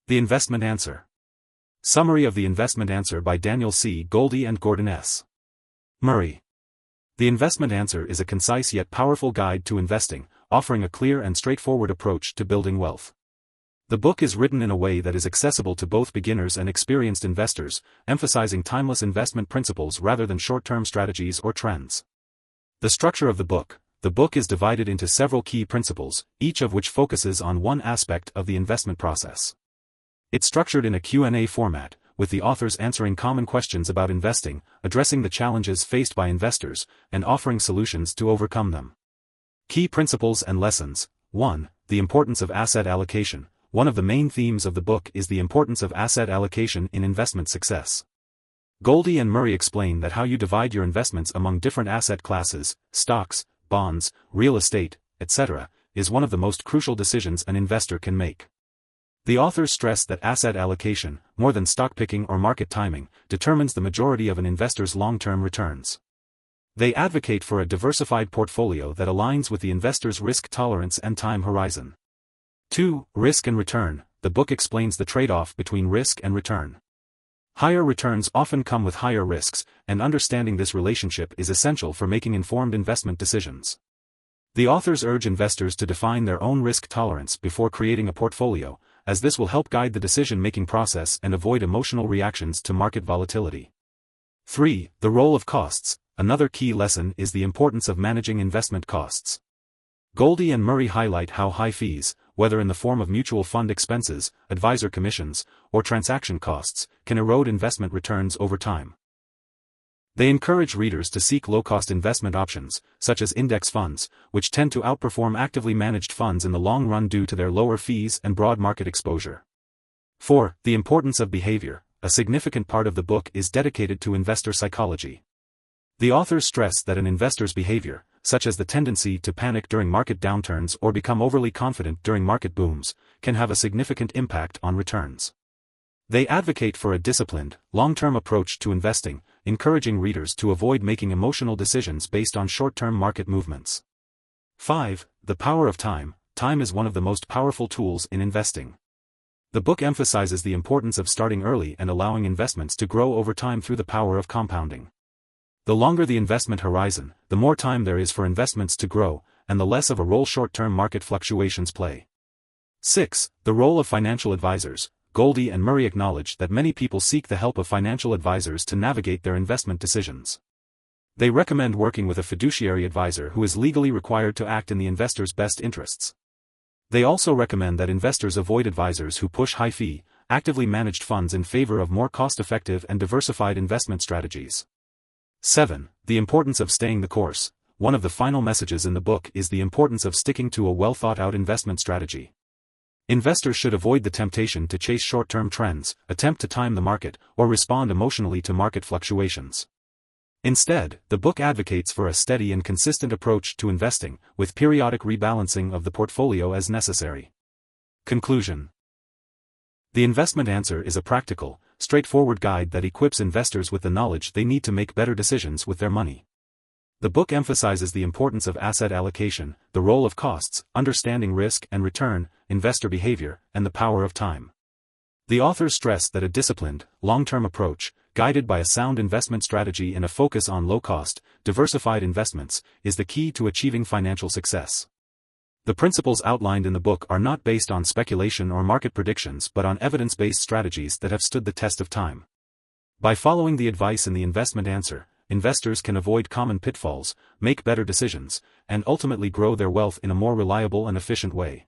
The Investment Answer. Summary of The Investment Answer by Daniel C. Goldie and Gordon S. Murray. The Investment Answer is a concise yet powerful guide to investing, offering a clear and straightforward approach to building wealth. The book is written in a way that is accessible to both beginners and experienced investors, emphasizing timeless investment principles rather than short-term strategies or trends. The structure of the book is divided into several key principles, each of which focuses on one aspect of the investment process. It's structured in a Q&A format, with the authors answering common questions about investing, addressing the challenges faced by investors, and offering solutions to overcome them. Key principles and lessons. 1. The importance of asset allocation. One of the main themes of the book is the importance of asset allocation in investment success. Goldie and Murray explain that how you divide your investments among different asset classes, stocks, bonds, real estate, etc., is one of the most crucial decisions an investor can make. The authors stress that asset allocation, more than stock picking or market timing, determines the majority of an investor's long-term returns. They advocate for a diversified portfolio that aligns with the investor's risk tolerance and time horizon. 2. Risk and return. The book explains the trade-off between risk and return. Higher returns often come with higher risks, and understanding this relationship is essential for making informed investment decisions. The authors urge investors to define their own risk tolerance before creating a portfolio, as this will help guide the decision-making process and avoid emotional reactions to market volatility. 3. The role of costs. Another key lesson is the importance of managing investment costs. Goldie and Murray highlight how high fees, whether in the form of mutual fund expenses, advisor commissions, or transaction costs, can erode investment returns over time. They encourage readers to seek low-cost investment options, such as index funds, which tend to outperform actively managed funds in the long run due to their lower fees and broad market exposure. 4. The importance of behavior. A significant part of the book is dedicated to investor psychology. The authors stress that an investor's behavior, such as the tendency to panic during market downturns or become overly confident during market booms, can have a significant impact on returns. They advocate for a disciplined, long-term approach to investing, encouraging readers to avoid making emotional decisions based on short-term market movements. 5. The power of time. Time is one of the most powerful tools in investing. The book emphasizes the importance of starting early and allowing investments to grow over time through the power of compounding. The longer the investment horizon, the more time there is for investments to grow, and the less of a role short-term market fluctuations play. 6. The role of financial advisors. Goldie and Murray acknowledge that many people seek the help of financial advisors to navigate their investment decisions. They recommend working with a fiduciary advisor who is legally required to act in the investor's best interests. They also recommend that investors avoid advisors who push high-fee, actively managed funds in favor of more cost-effective and diversified investment strategies. 7. The importance of staying the course. One of the final messages in the book is the importance of sticking to a well-thought-out investment strategy. Investors should avoid the temptation to chase short-term trends, attempt to time the market, or respond emotionally to market fluctuations. Instead, the book advocates for a steady and consistent approach to investing, with periodic rebalancing of the portfolio as necessary. Conclusion. The Investment Answer is a practical, straightforward guide that equips investors with the knowledge they need to make better decisions with their money. The book emphasizes the importance of asset allocation, the role of costs, understanding risk and return, investor behavior, and the power of time. The authors stress that a disciplined, long-term approach, guided by a sound investment strategy and a focus on low-cost, diversified investments, is the key to achieving financial success. The principles outlined in the book are not based on speculation or market predictions but on evidence-based strategies that have stood the test of time. By following the advice in The Investment Answer, investors can avoid common pitfalls, make better decisions, and ultimately grow their wealth in a more reliable and efficient way.